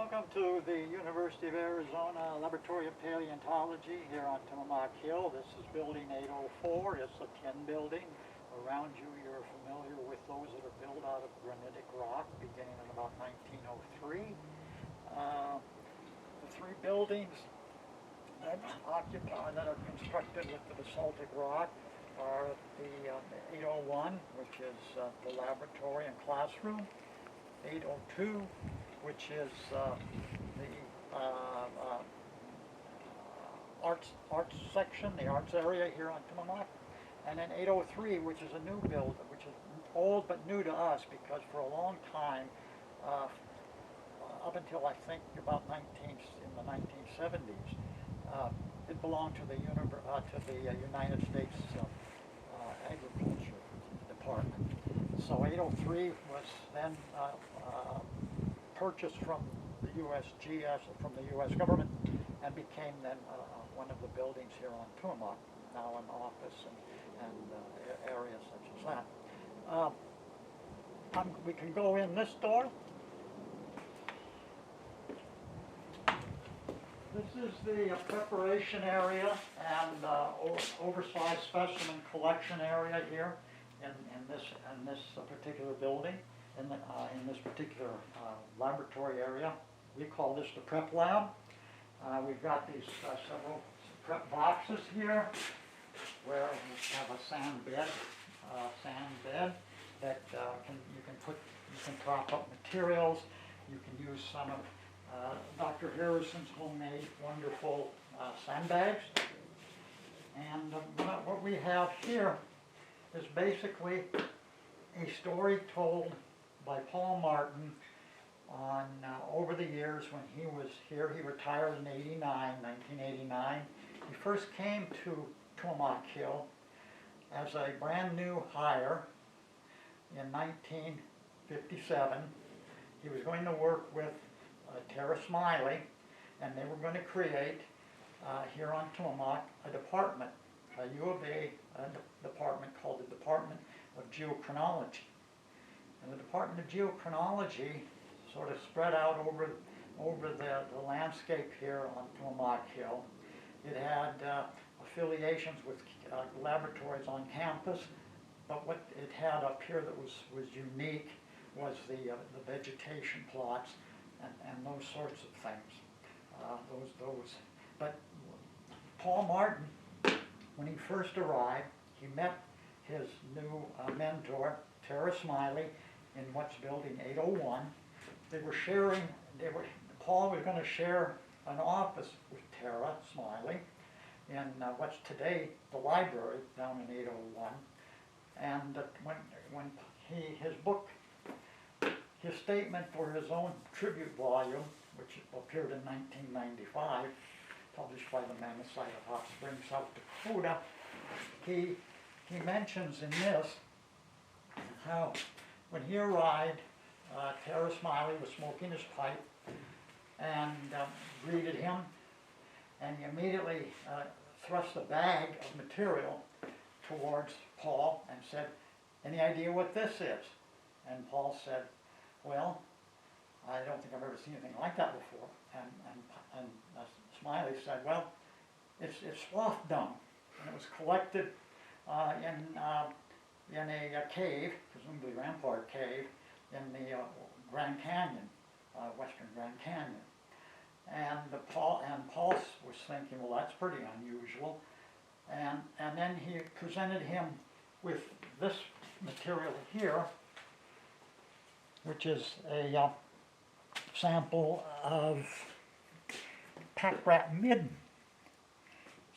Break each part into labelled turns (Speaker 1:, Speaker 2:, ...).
Speaker 1: Welcome to the University of Arizona Laboratory of Paleontology here on Tumamoc Hill. This is building 804. It's a tin building. Around you, you're familiar with those that are built out of granitic rock beginning in about 1903. The three buildings that are constructed with the basaltic rock are the 801, which is the laboratory and classroom, 802, which is the arts section, the arts area here on Tumamoc, and then 803, which is a new building, which is old but new to us because for a long time, up until I think about in the 1970s, it belonged to the United States Agriculture Department. So 803 was then purchased from the USGS, from the U.S. government, and became then one of the buildings here on Tumamoc, now an office and areas such as that. We can go in this door. This is the preparation area and oversized specimen collection area here in this particular building. In this particular laboratory area. We call this the prep lab. We've got these several prep boxes here where we have a sand bed that you can prop up materials. You can use some of Dr. Harrison's homemade wonderful sandbags. And what we have here is basically a story told by Paul Martin on over the years when he was here. He retired in 1989. He first came to Tumamoc Hill as a brand new hire in 1957. He was going to work with Tara Smiley, and they were going to create here on Tumamoc a department, a U of A department called the Department of Geochronology. And the Department of Geochronology sort of spread out over the landscape here on Tumamoc Hill. It had affiliations with laboratories on campus, but what it had up here that was unique was the vegetation plots and those sorts of things. But Paul Martin, when he first arrived, he met his new mentor, Tara Smiley, in what's building 801. Paul was going to share an office with Tara Smiley in what's today the library down in 801. And when his statement for his own tribute volume, which appeared in 1995, published by the Mammoth site of Hot Springs, South Dakota, he mentions in this how when he arrived, Tara Smiley was smoking his pipe and greeted him, and he immediately thrust a bag of material towards Paul and said, "Any idea what this is?" And Paul said, "Well, I don't think I've ever seen anything like that before." And Smiley said, "Well, it's sloth dung, and it was collected in a cave, presumably Rampart Cave, in the Grand Canyon, Western Grand Canyon." And Paul was thinking, well, that's pretty unusual. And then he presented him with this material here, which is a sample of pack rat midden.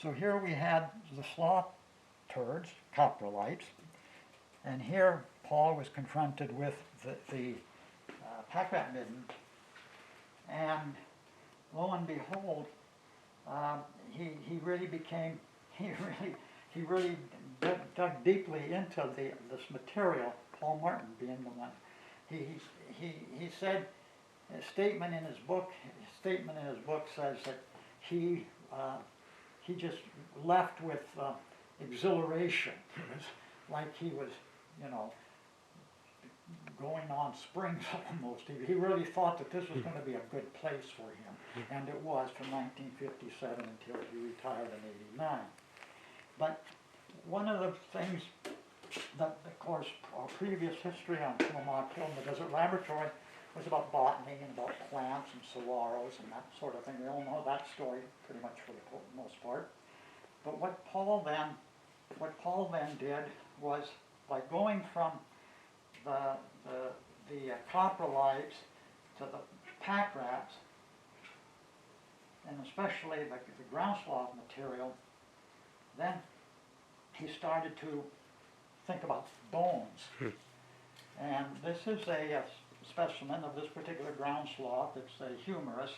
Speaker 1: So here we had the sloth turds, coprolites, and here Paul was confronted with the pack rat midden, and lo and behold, he really dug deeply into this material. Paul Martin being the one. He said a statement in his book. Says that he just left with exhilaration. It was like he was, going on springs almost. He really thought that this was going to be a good place for him, and it was from 1957 until he retired in '89. But one of the things that, of course, our previous history on Tumamoc Hill in the Desert Laboratory was about botany and about plants and saguaros and that sort of thing. We all know that story pretty much for the most part. But what Paul then did was, by going from the coprolites to the pack rats, and especially the ground sloth material, then he started to think about bones. And this is a specimen of this particular ground sloth. It's a humerus,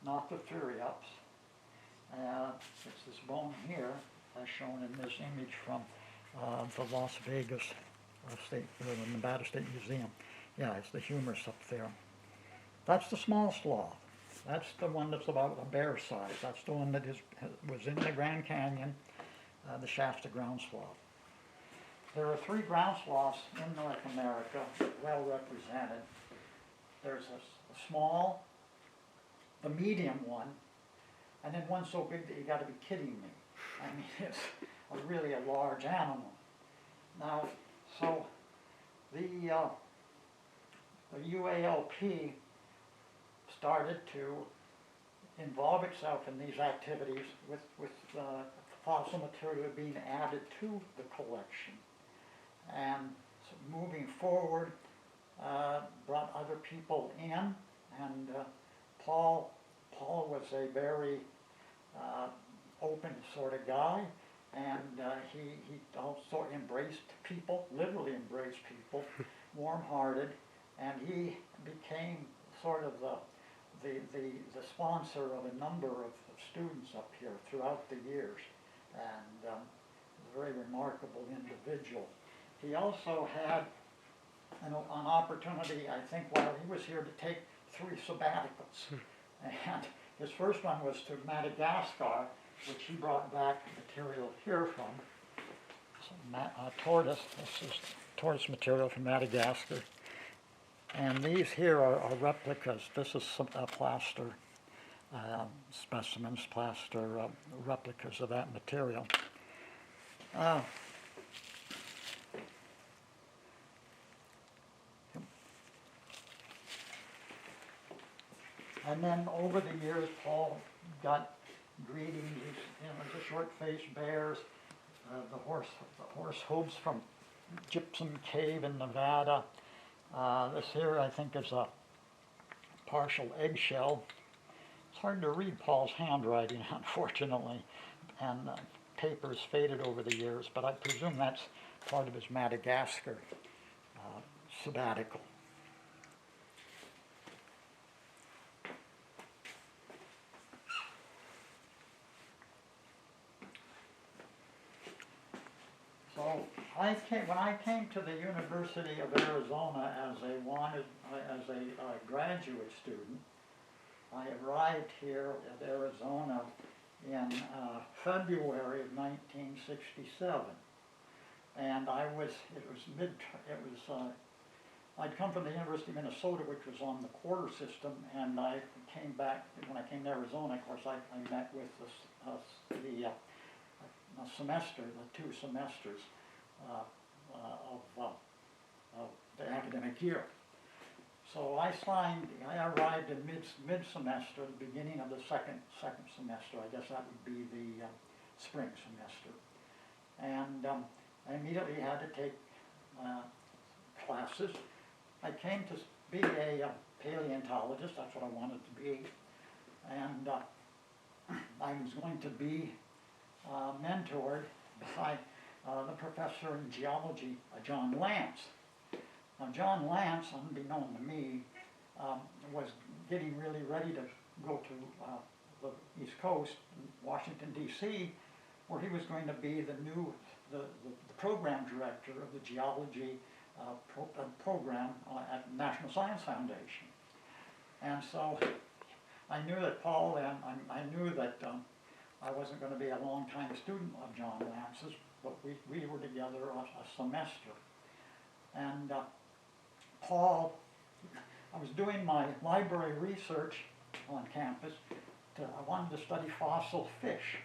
Speaker 1: not the Furiops. It's this bone here, as shown in this image from the Las Vegas the Nevada State Museum. Yeah, it's the humerus up there. That's the small sloth. That's the one that's about a bear size. That's the one that was in the Grand Canyon, the Shasta ground sloth. There are 3 ground sloths in North America, well represented. There's a small, the medium one, and then one so big that you got to be kidding me. I mean, it's really a large animal. Now, so the UALP started to involve itself in these activities with fossil material being added to the collection. And so moving forward, brought other people in, and Paul was a very open sort of guy, and he also embraced people, literally embraced people, warm-hearted, and he became sort of the sponsor of a number of students up here throughout the years, and a very remarkable individual. He also had an opportunity, I think, while he was here to take 3 sabbaticals. And his first one was to Madagascar, which he brought back material here from. Tortoise, this is tortoise material from Madagascar. And these here are replicas. This is some plaster specimens, plaster replicas of that material. And then over the years, Paul got greeting these, the short-faced bears, the horse hooves from Gypsum Cave in Nevada. This here, I think, is a partial eggshell. It's hard to read Paul's handwriting, unfortunately, and paper's faded over the years, but I presume that's part of his Madagascar sabbatical. So when I came to the University of Arizona as a graduate student, I arrived here at Arizona in February of 1967, and I'd come from the University of Minnesota, which was on the quarter system, and I came back. When I came to Arizona, of course, I met with the semester, the 2 semesters of the academic year. So I arrived in mid-semester, the beginning of the second semester. I guess that would be the spring semester. And I immediately had to take classes. I came to be a paleontologist. That's what I wanted to be. And I was going to be mentored by the professor in geology, John Lance. Now, John Lance, unbeknown to me, was getting really ready to go to the East Coast, Washington, D.C., where he was going to be the program director of the geology program at the National Science Foundation. And so I knew that Paul, and I knew that I wasn't going to be a long-time student of John Lance's, but we were together a semester. And Paul, I was doing my library research on campus. I wanted to study fossil fish.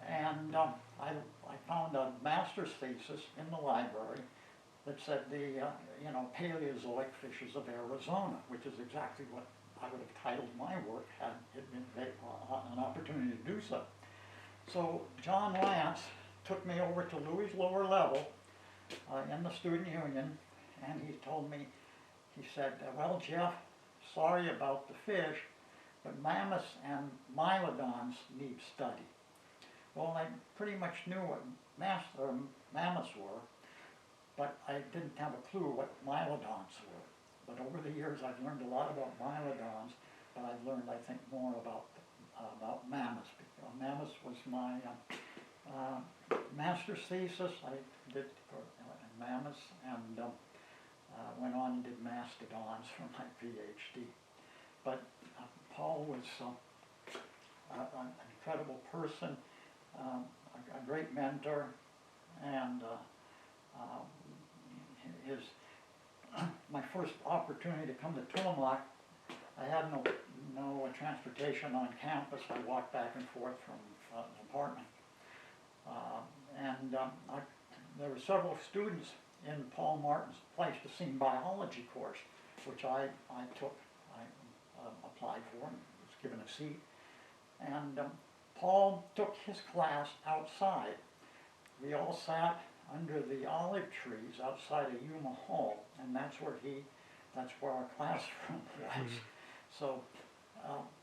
Speaker 1: And I found a master's thesis in the library that said the Paleozoic fishes of Arizona, which is exactly what I would have titled my work had it been an opportunity to do so. So John Lance took me over to Louis' lower level in the student union, and he told me, he said, well, Jeff, sorry about the fish, but mammoths and mylodons need study. Well, I pretty much knew what mammoths were, but I didn't have a clue what mylodons were. But over the years, I've learned a lot about mylodons, but I've learned, I think, more about mammoths. Mammoths was my master's thesis. I did for mammoths, and went on and did mastodons for my PhD. But Paul was an incredible person, a great mentor, and my first opportunity to come to Tumamoc, I had no transportation on campus. I walked back and forth from an apartment. There were several students in Paul Martin's Pleistocene biology course, which I took. I applied for and was given a seat. And Paul took his class outside. We all sat under the olive trees outside of Yuma Hall, and that's where our classroom was. So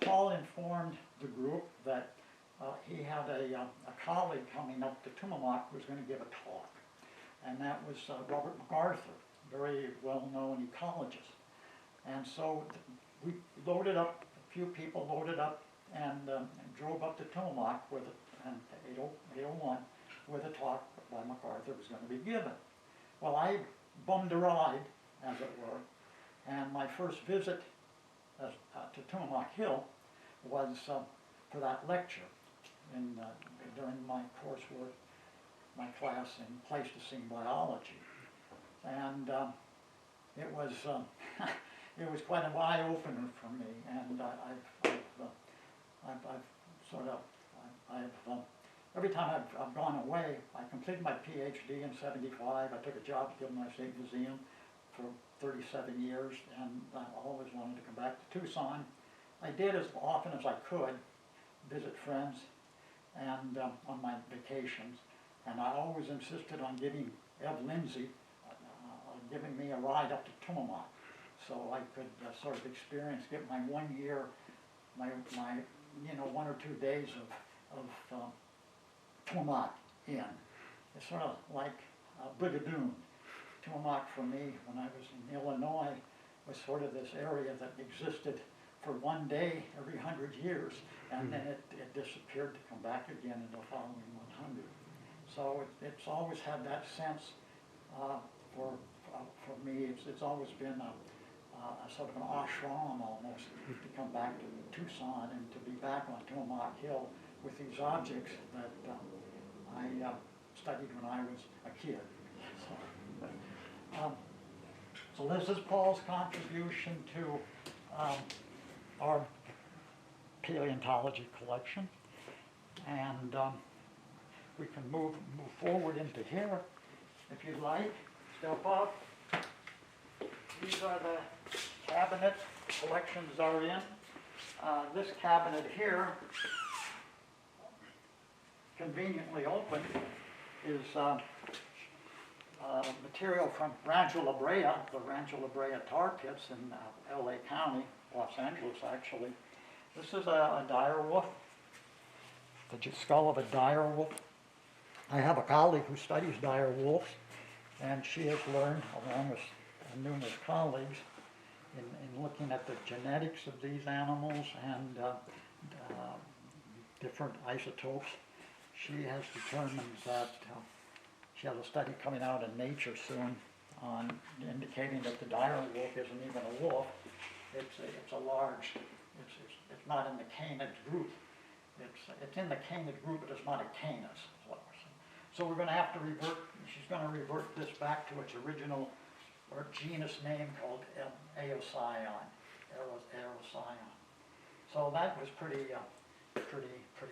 Speaker 1: Paul informed the group that he had a colleague coming up to Tumamoc who was going to give a talk, and that was Robert MacArthur, very well-known ecologist. And so we loaded up, a few people loaded up, and drove up to Tumamoc with and 801 with a talk by MacArthur was going to be given. Well, I bummed a ride, as it were, and my first visit to Tumamoc Hill was for that lecture during my coursework, my class in Pleistocene biology, and it was it was quite an eye opener for me, and every time I've gone away, I completed my PhD in '75. I took a job at the Illinois State Museum for 37 years, and I always wanted to come back to Tucson. I did as often as I could visit friends and on my vacations, and I always insisted on getting Ev Lindsay giving me a ride up to Tumamoc, so I could sort of experience, get my 1 year, my 1 or 2 days of Tumamoc in. It's sort of like Brigadoon. Tumamoc for me, when I was in Illinois, was sort of this area that existed for 1 day every 100 years, and then it disappeared to come back again in the following 100. So it's always had that sense for me. It's always been a sort of an ashram almost to come back to Tucson and to be back on Tumamoc Hill with these objects that I studied when I was a kid. So this is Paul's contribution to our paleontology collection, and we can move forward into here if you'd like. Step up. These are the cabinet collections are in. This cabinet here, conveniently open, is material from Rancho La Brea, the Rancho La Brea tar pits in LA County, Los Angeles actually. This is a dire wolf, the skull of a dire wolf. I have a colleague who studies dire wolves, and she has learned, along with numerous colleagues, in looking at the genetics of these animals and different isotopes. She has determined that she has a study coming out in Nature soon on indicating that the dire wolf isn't even a wolf. It's a large. It's not in the canid group. It's in the canid group, but it's not a canis. Is what we're saying. So we're going to have to revert. She's going to revert this back to its original or genus name called Aocyon, Aocyon. So that was pretty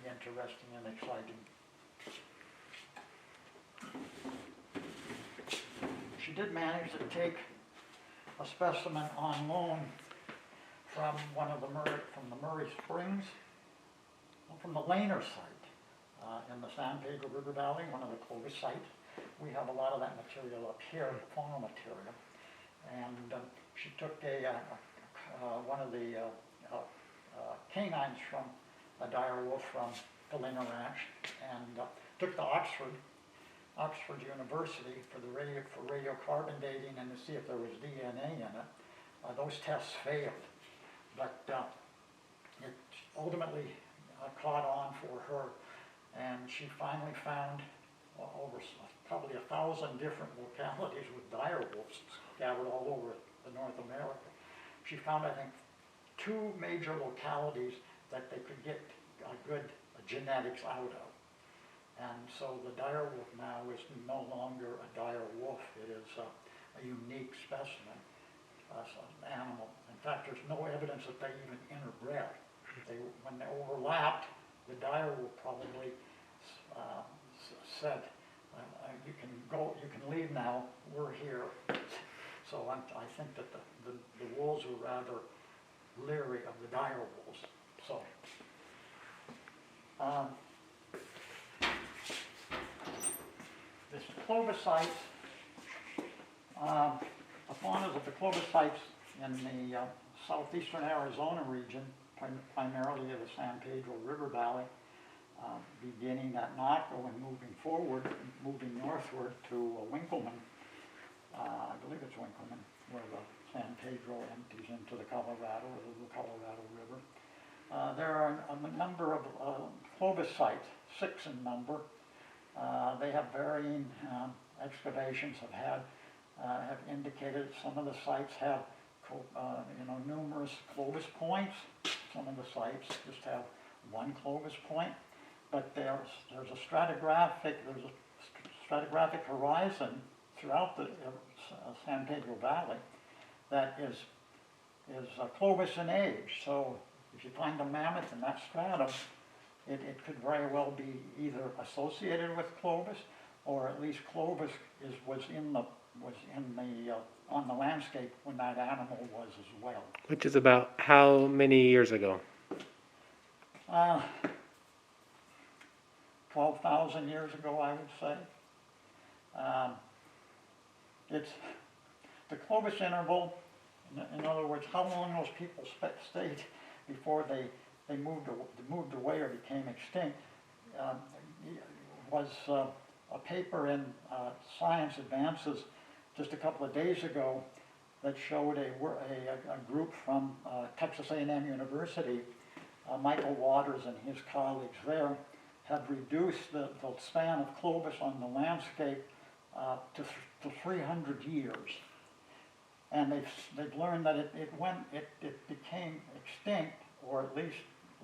Speaker 1: interesting and exciting. She did manage to take a specimen on loan from the Murray Springs, from the Lana site in the San Pedro River Valley, one of the Clovis sites. We have a lot of that material up here, fauna material, and she took one of the canines from a dire wolf from the Lana Ranch and took to Oxford University for radiocarbon dating and to see if there was DNA in it. Those tests failed, but it ultimately caught on for her, and she finally found over probably 1,000 different localities with dire wolves scattered all over North America. She found, I think, 2 major localities that they could get good genetics out of. And so the dire wolf now is no longer a dire wolf. It is a unique specimen, animal. In fact, there's no evidence that they even interbred. When they overlapped, the dire wolf probably said, you can leave now, we're here. So I think that the wolves were rather leery of the dire wolves. So, this Clovis-sites, the faunas of the Clovis-sites in the southeastern Arizona region, primarily of the San Pedro River Valley, beginning at Naco and moving northward to Winkleman. I believe it's Winkleman, where the San Pedro empties into the Colorado River. There are a number of Clovis sites, 6 in number. They have varying excavations have indicated some of the sites have numerous Clovis points. Some of the sites just have one Clovis point, but there's a stratigraphic horizon throughout the San Pedro Valley that is Clovis in age. So if you find a mammoth in that stratum, it could very well be either associated with Clovis, or at least Clovis was on the landscape when that animal was as well.
Speaker 2: Which is about how many years ago?
Speaker 1: 12,000 years ago, I would say. It's the Clovis interval. In other words, how long those people stayed before they moved away or became extinct, was a paper in Science Advances just a couple of days ago that showed a group from Texas A&M University, Michael Waters and his colleagues there, had reduced the span of Clovis on the landscape to 300 years. And they've learned that it became extinct, or at least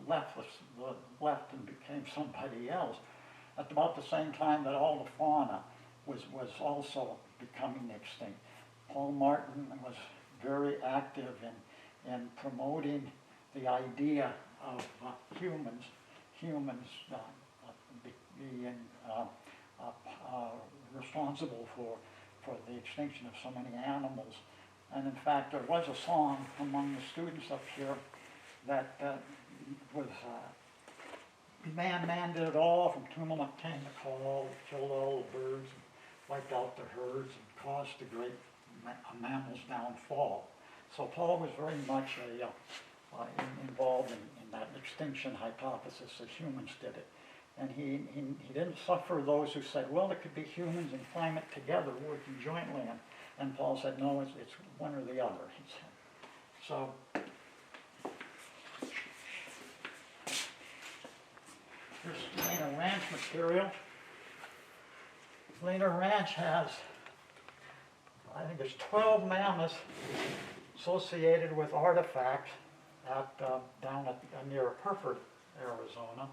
Speaker 1: left and became somebody else, at about the same time that all the fauna was also becoming extinct. Paul Martin was very active in promoting the idea of humans being responsible for the extinction of so many animals. And in fact, there was a song among the students up here that was man did it all, from Tumamoc came the call, killed all the birds, and wiped out the herds, and caused the great mammal's downfall. So Paul was very much involved in that extinction hypothesis that humans did it. And he didn't suffer those who said, well, it could be humans and climate together, working jointly. And Paul said, no, it's one or the other, he said. So, here's Lana Ranch material. Lana Ranch has, I think it's 12 mammoths associated with artifacts down near Hereford, Arizona.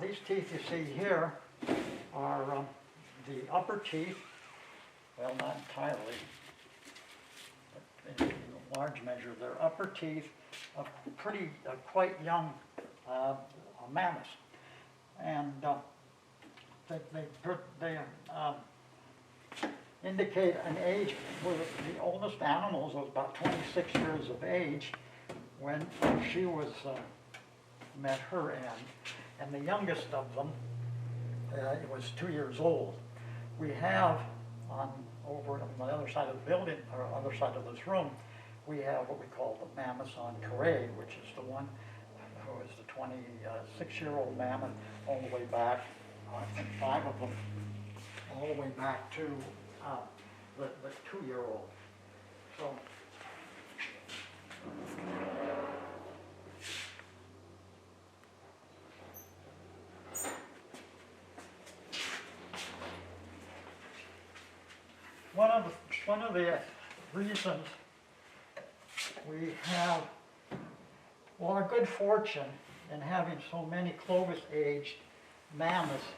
Speaker 1: These teeth you see here are the upper teeth, well, not entirely. in large measure, their upper teeth of quite young mammoths. And they indicate an age where the oldest animals was about 26 years of age when she was met her end, and the youngest of them was 2 years old. We have over on the other side of the building, or other side of this room, we have what we call the Mammoths on Parade, which is the one who is the 26-year-old mammoth, all the way back, I think 5 of them, all the way back to the 2-year-old. So, one of the reasons we have, well, our good fortune in having so many Clovis-aged mammoths.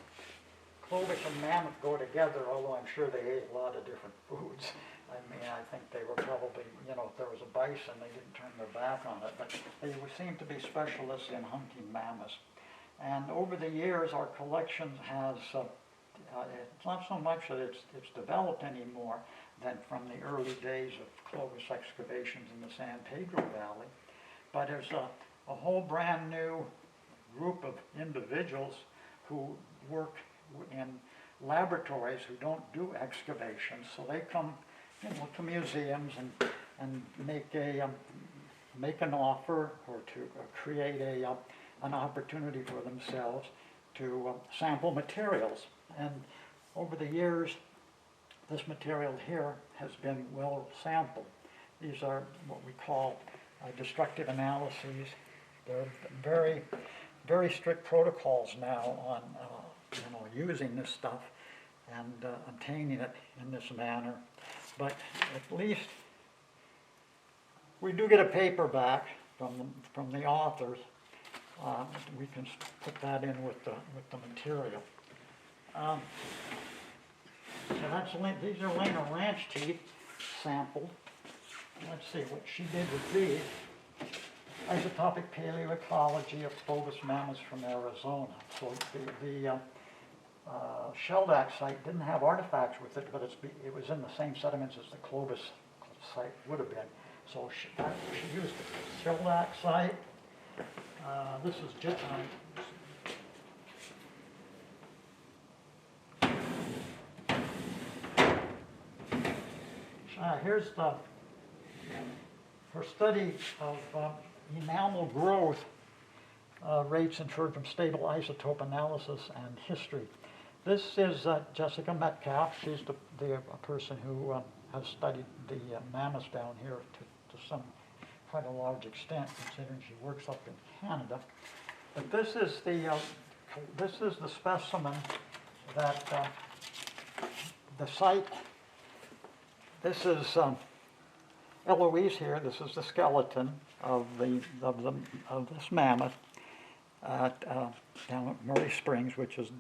Speaker 1: Clovis and mammoth go together, although I'm sure they ate a lot of different foods. I mean, I think they were probably, you know, if there was a bison, they didn't turn their back on it, but they seem to be specialists in hunting mammoths. And over the years, our collection has, it's not so much that it's developed anymore than from the early days of Clovis excavations in the San Pedro Valley, but there's a whole brand new group of individuals who work in laboratories who don't do excavations, so they come, you know, to museums and make an offer or to create an opportunity for themselves to sample materials. And over the years, this material here has been well sampled. These are what we call destructive analyses. They're very, very strict protocols now on you know, using this stuff and obtaining it in this manner. But at least we do get a paper back from the authors. We can put that in with the material. So these are Lana ranch teeth sampled. Let's see what she did with these. Isotopic paleoecology of Clovis mammoths from Arizona. So the Sheldack site didn't have artifacts with it, but it was in the same sediments as the Clovis site would have been. So she used the Sheldack site. This is just here's her study of enamel growth rates inferred from stable isotope analysis and history. This is Jessica Metcalf. She's the person who has studied the mammoths down here to some quite a large extent, considering she works up in Canada. But this is the specimen that the site. This is Eloise here. This is the skeleton of this mammoth down at Murray Springs, which is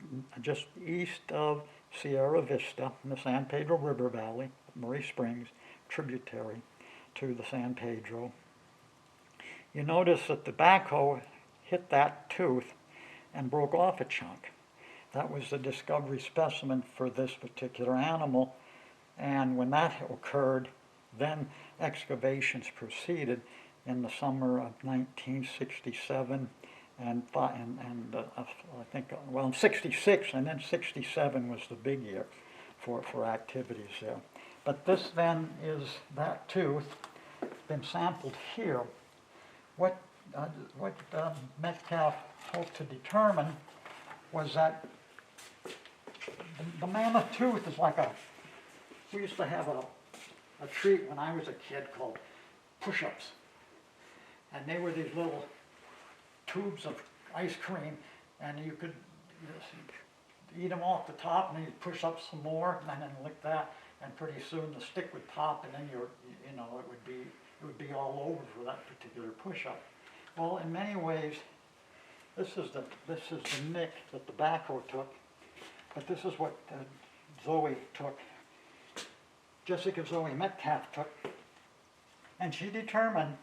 Speaker 1: just east of Sierra Vista in the San Pedro River Valley. Murray Springs, tributary to the San Pedro. You notice that the backhoe hit that tooth and broke off a chunk. That was the discovery specimen for this particular animal. And when that occurred, then excavations proceeded in the summer of 1967 and I think, well, in 66 and then 67 was the big year for activities there. But this then is that tooth, been sampled here. What Metcalf hoped to determine was that the mammoth tooth is like we used to have a treat when I was a kid called push-ups. And they were these little tubes of ice cream, and you could eat them off the top, and then you'd push up some more, and then lick that, and pretty soon the stick would pop, and then it would be all over for that particular push-up. Well, in many ways, this is the nick that the backhoe took, but this is what Zoe took. Jessica Zoe Metcalf took, And she determined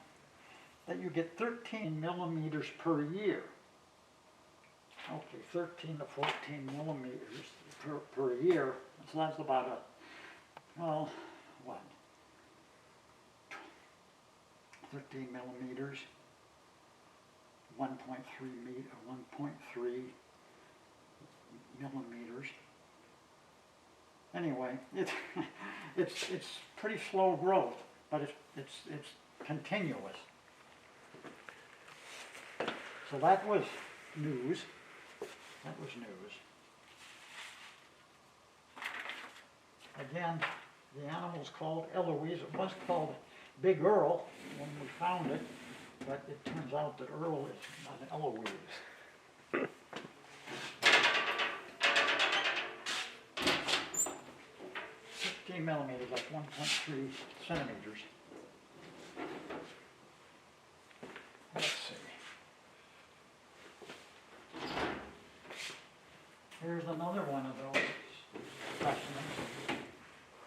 Speaker 1: that you get 13 millimeters per year. Okay, 13 to 14 millimeters per year. So that's about a, well, what? 13 millimeters, 1.3 millimeters. Anyway, it's pretty slow growth, but it's continuous. So that was news. That was news. Again, the animal's called Eloise. It was called Big Earl when we found it, but it turns out that Earl is not an Eloise. 15 millimeters, like 1.3 centimeters. Let's see. Here's another one of those specimens.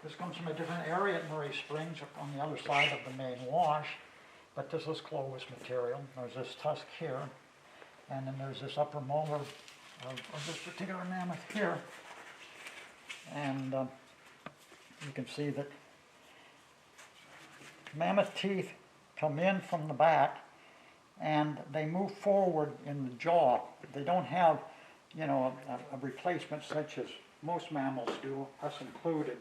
Speaker 1: This comes from a different area at Murray Springs on the other side of the main wash, but this is closed material. There's this tusk here, and then there's this upper molar of this particular mammoth here. And you can see that mammoth teeth come in from the back and they move forward in the jaw. They don't have, you know, a replacement such as most mammals do, us included.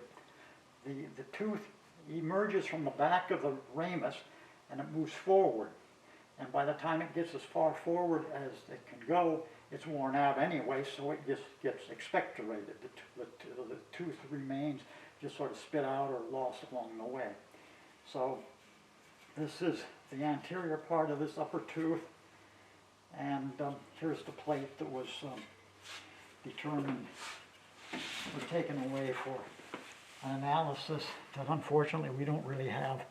Speaker 1: The tooth emerges from the back of the ramus and it moves forward. And by the time it gets as far forward as it can go, it's worn out anyway, so it just gets expectorated. The tooth remains just sort of spit out or lost along the way. So this is the anterior part of this upper tooth, and here's the plate that was determined or taken away for an analysis that unfortunately we don't really have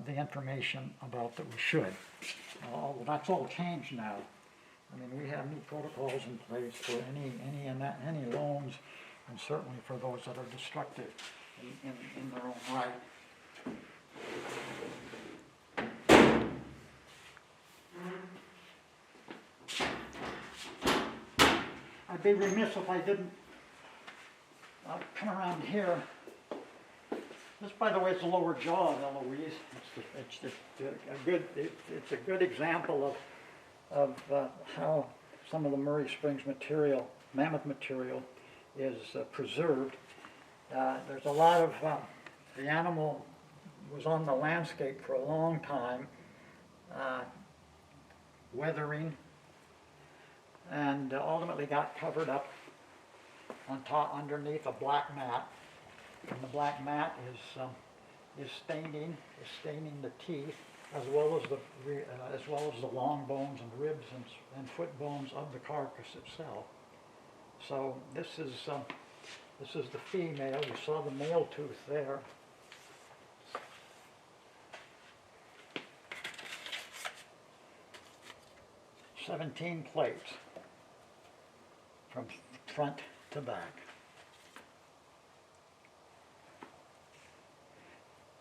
Speaker 1: the information about that we should. Although that's all changed now. I mean, we have new protocols in place for any loans, and certainly for those that are destructive in their own right. I'd be remiss if I didn't come around here. This, by the way, is the lower jaw of Eloise. It's a good example of how some of the Murray Springs material, mammoth material, is preserved. There's a lot of, the animal was on the landscape for a long time, weathering, and ultimately got covered up on top, underneath a black mat. And the black mat is staining the teeth, as well as the long bones and ribs and foot bones of the carcass itself. So this is the female. You saw the male tooth there. "17 plates from front to back."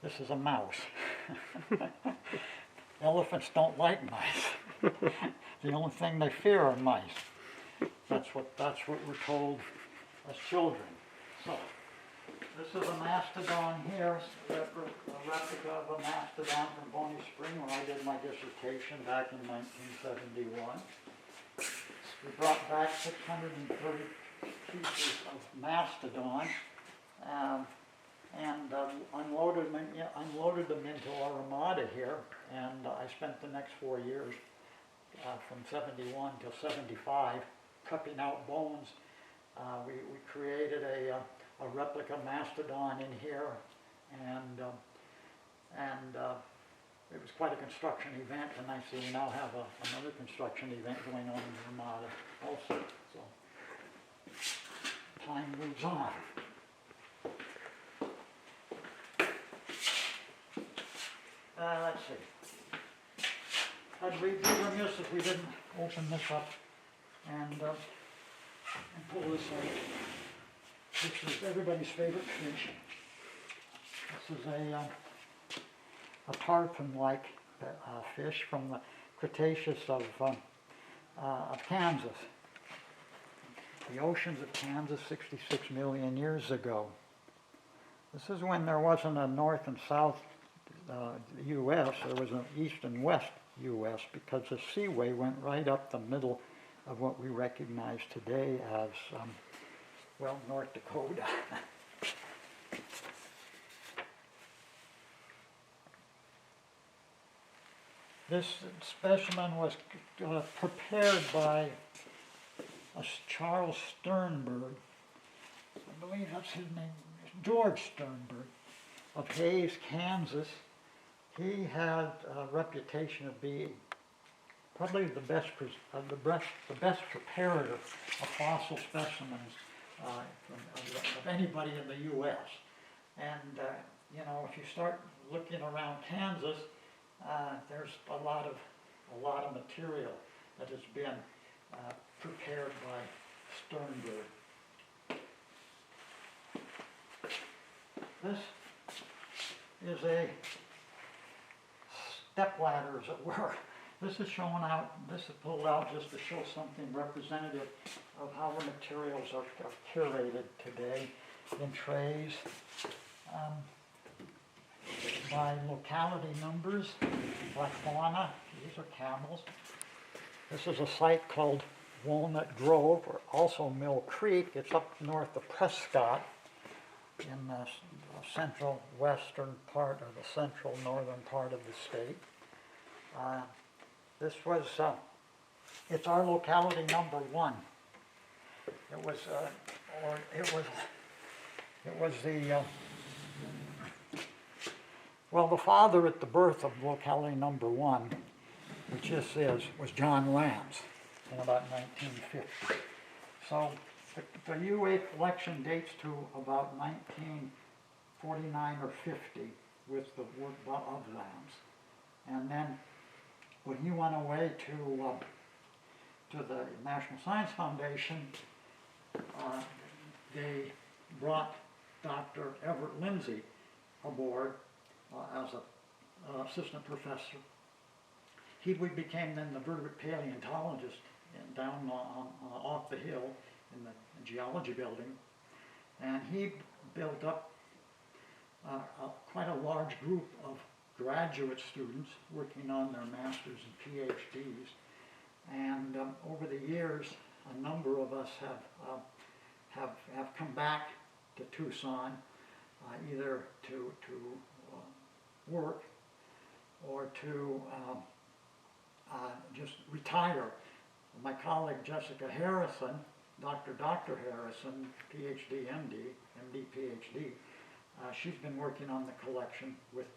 Speaker 1: This is a mouse. Elephants don't like mice. The only thing they fear are mice. That's what we're told as children. So, this is a mastodon here, a replica of a mastodon from Bonnie Spring when I did my dissertation back in 1971. We brought back 630 pieces of mastodon and unloaded them into our armada here, and I spent the next 4 years, from 71 till 75, cupping out bones. We created a replica mastodon in here, and it was quite a construction event, and I see we now have another construction event going on in the armada also. So time moves on. Let's see. I'd be remiss if we didn't open this up and pull this out. This is everybody's favorite fish. This is tarpon-like fish from the Cretaceous of Kansas. The oceans of Kansas 66 million years ago. This is when there wasn't a north and south U.S., there was an east and west U.S. because the seaway went right up the middle of what we recognize today as, well, North Dakota. This specimen was prepared by Charles Sternberg. I believe that's his name, George Sternberg, of Hayes, Kansas. He had a reputation of being probably the best preparator of fossil specimens of anybody in the U.S. And you know, if you start looking around Kansas, there's a lot of material that has been prepared by Sternberg. This is a stepladder, as it were. This is shown out, this is pulled out just to show something representative of how the materials are curated today in trays by locality numbers, like Lana. These are camels. This is a site called Walnut Grove, or also Mill Creek. It's up north of Prescott in the central western part, or the central northern part of the state. This was, it's our locality number 1. It was, it was the, well, the father at the birth of locality number 1, which this is, was John Lance in about 1950. So the UA collection dates to about 1949 or 50 with the work of Lance. And then when he went away to the National Science Foundation, they brought Dr. Everett Lindsay aboard as an assistant professor. He became then the vertebrate paleontologist down off the hill in the geology building, and he built up quite a large group of graduate students working on their masters and PhDs. And over the years, a number of us have come back to Tucson, either to work or to just retire. My colleague Jessica Harrison, Dr. Harrison, PhD, MD, PhD, she's been working on the collection with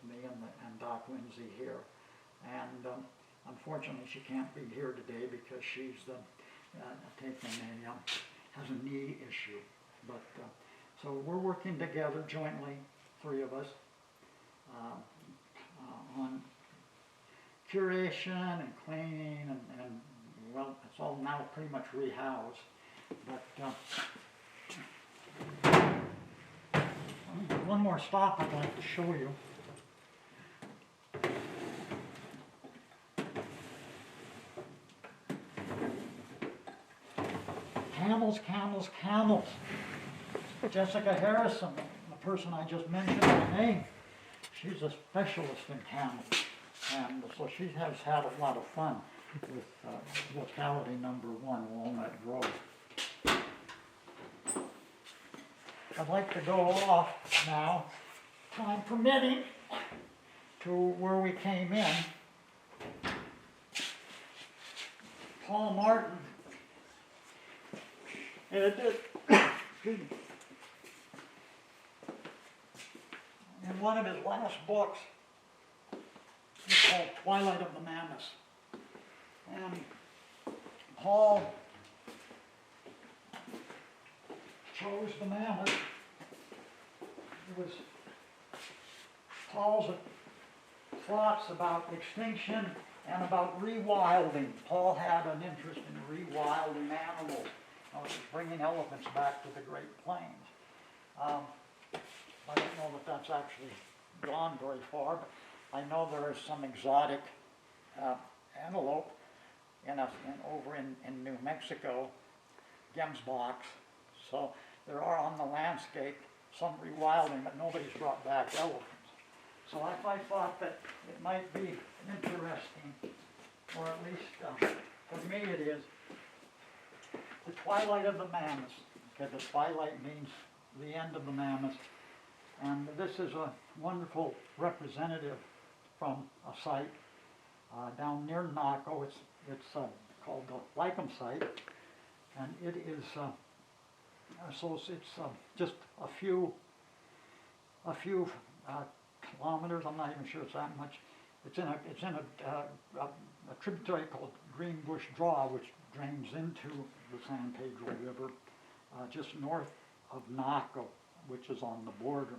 Speaker 1: me and Doc Lindsay here. And unfortunately she can't be here today because she's has a knee issue. But so we're working together jointly, 3 of us, on curation and cleaning and well, it's all now pretty much rehoused. But one more stop I'd like to show you. Camels, camels, camels. Jessica Harrison, the person I just mentioned her name, she's a specialist in camels. And so she has had a lot of fun with locality number 1, Walnut Grove. I'd like to go off now, time permitting, to where we came in. Paul Martin, excuse me, in one of his last books, it's called Twilight of the Mammoths. And Paul chose the mammoth. It was Paul's thoughts about extinction and about rewilding. Paul had an interest in rewilding animals. Bringing elephants back to the Great Plains. I don't know that that's actually gone very far, I know there is some exotic antelope over in New Mexico, gemsboks. So there are on the landscape some rewilding, but nobody's brought back elephants. So I thought that it might be interesting, or at least for me it is, the twilight of the mammoths. Okay, the twilight means the end of the mammoths. And this is a wonderful representative from a site down near Naco. It's called the Lichen site, and it is it's just a few kilometers. I'm not even sure it's that much. It's in a tributary called Green Bush Draw, which drains into the San Pedro River just north of Naco, which is on the border.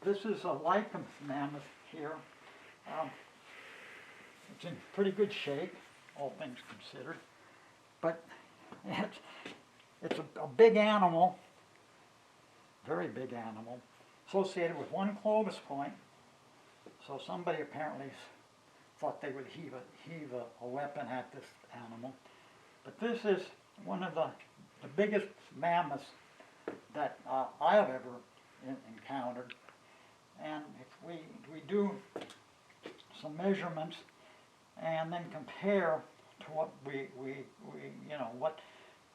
Speaker 1: This is a lichen mammoth here. It's in pretty good shape, all things considered, but it's a big animal, very big animal, associated with one Clovis point. So somebody apparently thought they would heave a weapon at this animal. But this is one of the biggest mammoths that I have ever encountered. And if we do some measurements and then compare to what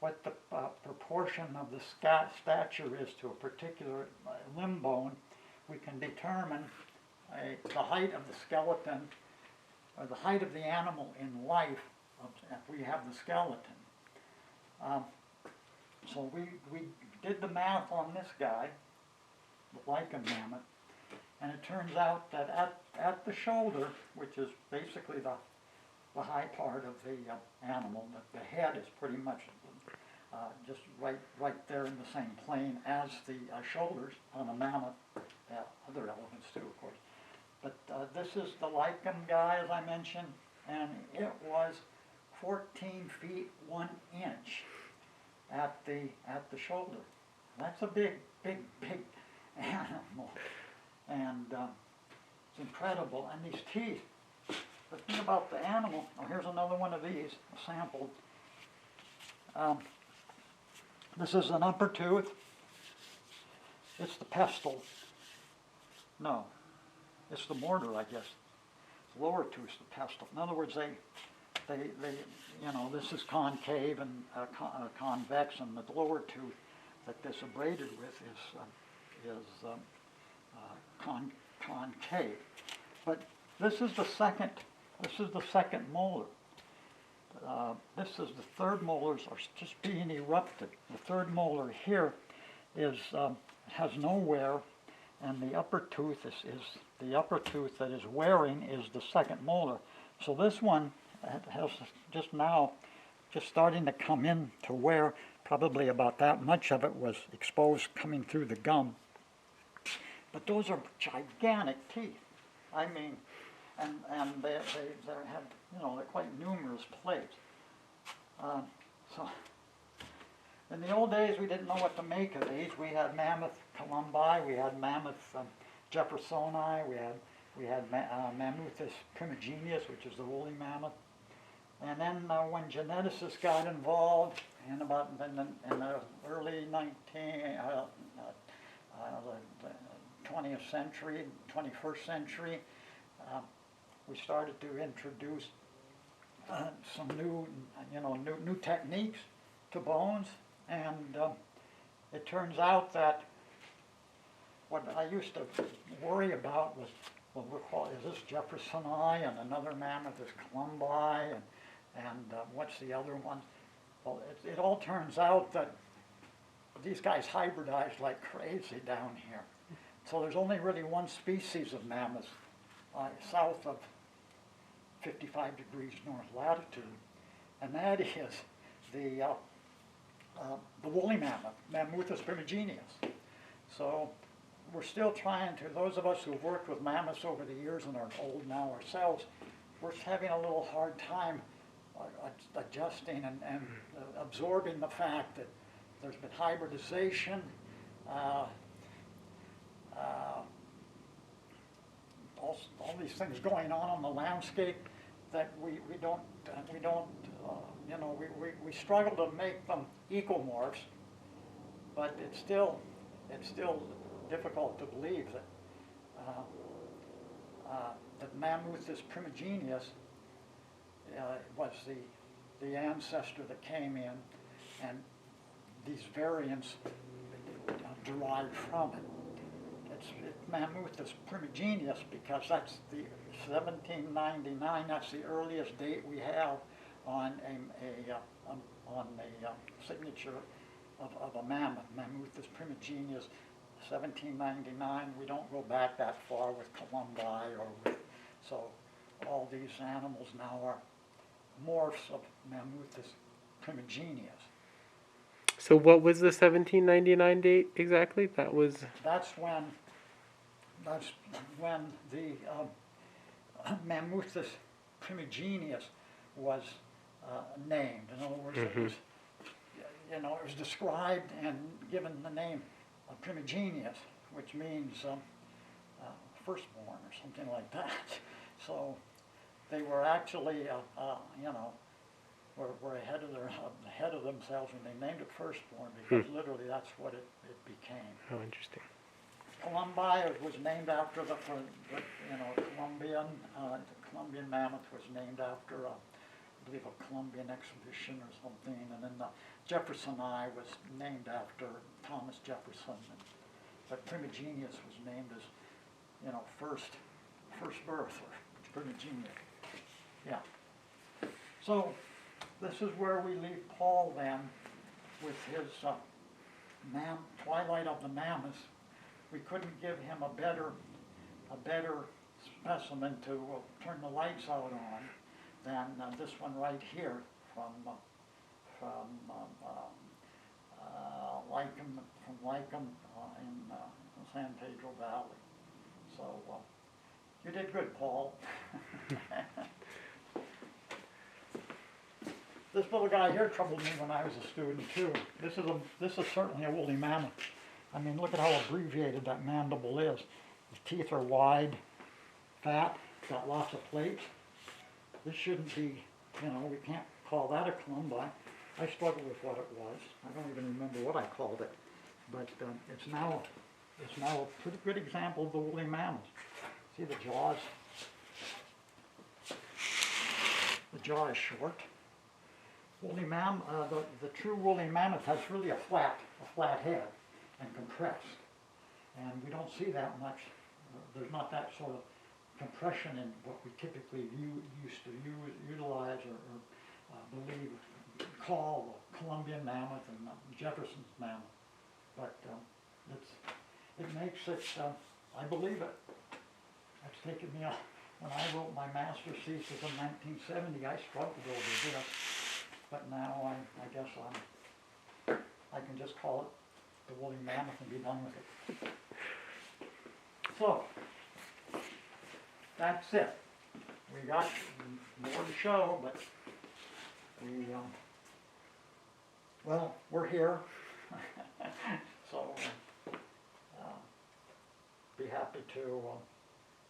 Speaker 1: what the proportion of the stature is to a particular limb bone, we can determine the height of the skeleton, or the height of the animal in life if we have the skeleton. So we did the math on this guy, the lichen mammoth, and it turns out that at the shoulder, which is basically the high part of the animal, the head is pretty much just right there in the same plane as the shoulders on a mammoth, other elephants too, of course. But this is the lichen guy, as I mentioned, and it was 14 feet 1 inch at the shoulder. That's a big animal, and it's incredible. And these teeth. The thing about the animal. Oh, here's another one of these sampled. This is an upper tooth. It's the pestle. No, it's the mortar, I guess. The lower tooth's the pestle. In other words, they this is concave and convex, and the lower tooth that this abraded with is concave. But this is the second. This is the second molar. This is the third molars are just being erupted. The third molar here has no wear, and the upper tooth is the upper tooth that is wearing is the second molar. So this one has just starting to come in to wear. Probably about that much of it was exposed coming through the gum. But those are gigantic teeth. I mean, and they have, they're quite numerous plates. So in the old days, we didn't know what to make of these. We had Mammoth columbi, we had Mammoth jeffersoni, we had Mammuthus primigenius, which is the woolly mammoth. And then when geneticists got involved in the early 20th century, 21st century, we started to introduce some new techniques to bones, and it turns out that what I used to worry about was, well, is this jeffersoni, and another mammoth is columbi, and what's the other one? Well, it all turns out that these guys hybridized like crazy down here. So there's only really one species of mammoth south of 55 degrees north latitude, and that is the woolly mammoth, Mammuthus primigenius. So we're still trying to, those of us who've worked with mammoths over the years and are old now ourselves, we're having a little hard time adjusting and absorbing the fact that there's been hybridization, all these things going on the landscape that we don't, you know, we struggle to make them ecomorphs, but it's still difficult to believe that Mammoths primigenius was the ancestor that came in, and these variants derived from it. It's Mammoths primigenius because that's the 1799. That's the earliest date we have on a signature of a mammoth. Mammoths primigenius, 1799. We don't go back that far with Columbi or with, so all these animals now are morphs of Mammoths primigenius.
Speaker 2: So what was the 1799 date exactly?
Speaker 1: That's when the Mammoths primigenius was named. In other words, it was, you know, it was described and given the name of primigenius, which means firstborn or something like that. So they were actually, you know, were ahead of themselves when they named it firstborn, because literally that's what it became.
Speaker 2: Oh, interesting.
Speaker 1: Columbi was named after the you know, Columbian, the Columbian mammoth was named after, I believe, a Columbian exhibition or something, and then the Jeffersoni was named after Thomas Jefferson, but primigenius was named as, you know, first birth, or primigenius. Yeah. So this is where we leave Paul then with his Twilight of the Mammoths. We couldn't give him a better specimen to turn the lights out on than this one right here from Lichen in San Pedro Valley. So you did good, Paul. This little guy here troubled me when I was a student too. This is certainly a woolly mammoth. I mean, look at how abbreviated that mandible is. The teeth are wide, fat, got lots of plates. This shouldn't be, you know, we can't call that a columbi. I struggle with what it was. I don't even remember what I called it. But it's now a pretty good example of the woolly mammoth. See the jaws? The jaw is short. Woolly the true woolly mammoth has really a flat head and compressed, and we don't see that much. There's not that sort of compression in what we typically used to utilize or believe, call the Columbian mammoth and Jefferson's mammoth. But it makes it, I believe it. It's taken me, when I wrote my master's thesis in 1970, I struggled over this. But now I guess I can just call it the woolly mammoth and be done with it. So, that's it. We got more to show, but well, we're here. So, be happy to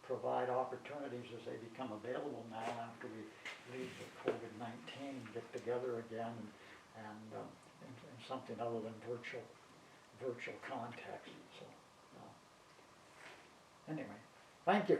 Speaker 1: provide opportunities as they become available now after we leave the COVID-19 and get together again and in something other than virtual context. So, anyway, thank you.